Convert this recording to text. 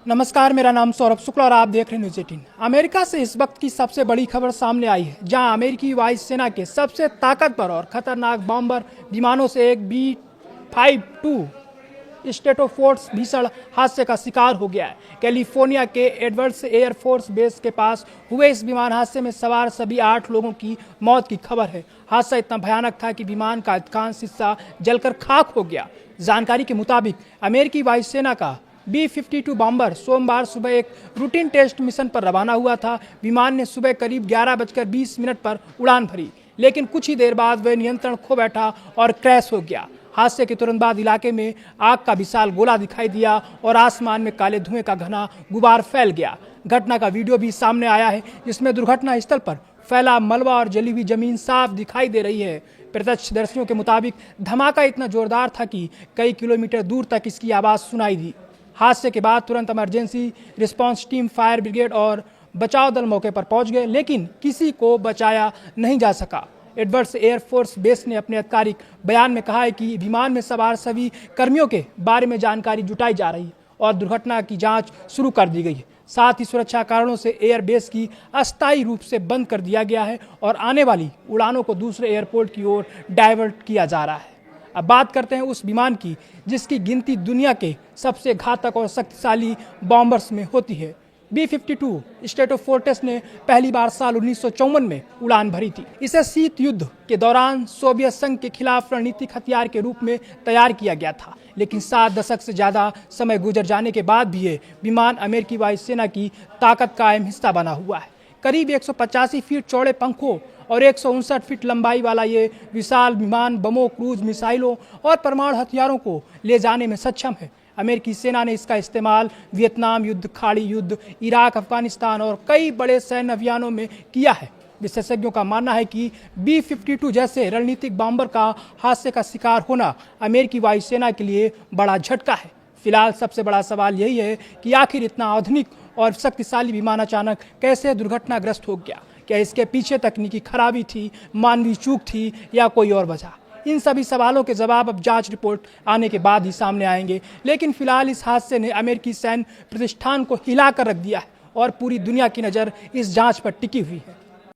नमस्कार, मेरा नाम सौरभ शुक्ला और आप देख रहे हैं न्यूज़ 18। अमेरिका से इस वक्त की सबसे बड़ी खबर सामने आई है, जहां अमेरिकी वायुसेना के सबसे ताकतवर और खतरनाक बॉम्बर विमानों से एक B-52 स्ट्रेटोफोर्स भीषण हादसे का शिकार हो गया है। कैलिफोर्निया के एडवर्ड्स एयर फोर्स बेस के पास हुए इस विमान हादसे में सवार सभी 8 लोगों की मौत की खबर है। हादसा इतना भयानक था कि विमान का अधिकांश हिस्सा जलकर खाक हो गया। जानकारी के मुताबिक अमेरिकी वायुसेना का B-52 बॉम्बर सोमवार सुबह एक रूटीन टेस्ट मिशन पर रवाना हुआ था। विमान ने सुबह करीब 11:20 पर उड़ान भरी, लेकिन कुछ ही देर बाद वह नियंत्रण खो बैठा और क्रैश हो गया। हादसे के तुरंत बाद इलाके में आग का विशाल गोला दिखाई दिया और आसमान में काले धुएं का घना गुबार फैल गया। घटना का वीडियो भी सामने आया है, जिसमें दुर्घटना स्थल पर फैला मलबा और जली हुई जमीन साफ दिखाई दे रही है। प्रत्यक्षदर्शियों के मुताबिक धमाका इतना जोरदार था कि कई किलोमीटर दूर तक इसकी आवाज़ सुनाई दी। हादसे के बाद तुरंत emergency response team, fire brigade और बचाव दल मौके पर पहुंच गए, लेकिन किसी को बचाया नहीं जा सका। एडवर्ड्स एयर फोर्स बेस ने अपने आधिकारिक बयान में कहा है कि विमान में सवार सभी कर्मियों के बारे में जानकारी जुटाई जा रही है और दुर्घटना की जांच शुरू कर दी गई है। साथ ही सुरक्षा कारणों से एयर बेस की अस्थायी रूप से बंद कर दिया गया है और आने वाली उड़ानों को दूसरे एयरपोर्ट की ओर डाइवर्ट किया जा रहा है। अब बात करते हैं उस विमान की जिसकी गिनती दुनिया के सबसे घातक और शक्तिशाली बॉम्बर्स में होती है। B-52 स्ट्रेटोफोर्ट्स ने पहली बार साल 1954 में उड़ान भरी थी। इसे शीत युद्ध के दौरान सोवियत संघ के खिलाफ रणनीतिक हथियार के रूप में तैयार किया गया था, लेकिन 7 दशक से ज़्यादा समय गुजर जाने के बाद भी ये विमान अमेरिकी वायुसेना की ताकत का अहम हिस्सा बना हुआ है। करीब 185 फीट चौड़े पंखों और 159 फीट लंबाई वाला ये विशाल विमान बमों, क्रूज मिसाइलों और परमाणु हथियारों को ले जाने में सक्षम है। अमेरिकी सेना ने इसका इस्तेमाल वियतनाम युद्ध, खाड़ी युद्ध, इराक, अफगानिस्तान और कई बड़े सैन्य अभियानों में किया है। विशेषज्ञों का मानना है कि B-52 जैसे रणनीतिक बॉम्बर का हादसे का शिकार होना अमेरिकी वायुसेना के लिए बड़ा झटका है। फिलहाल सबसे बड़ा सवाल यही है कि आखिर इतना आधुनिक और शक्तिशाली विमान अचानक कैसे दुर्घटनाग्रस्त हो गया। क्या इसके पीछे तकनीकी खराबी थी, मानवीय चूक थी या कोई और वजह? इन सभी सवालों के जवाब अब जांच रिपोर्ट आने के बाद ही सामने आएंगे, लेकिन फिलहाल इस हादसे ने अमेरिकी सैन्य प्रतिष्ठान को हिला कर रख दिया है और पूरी दुनिया की नज़र इस जांच पर टिकी हुई है।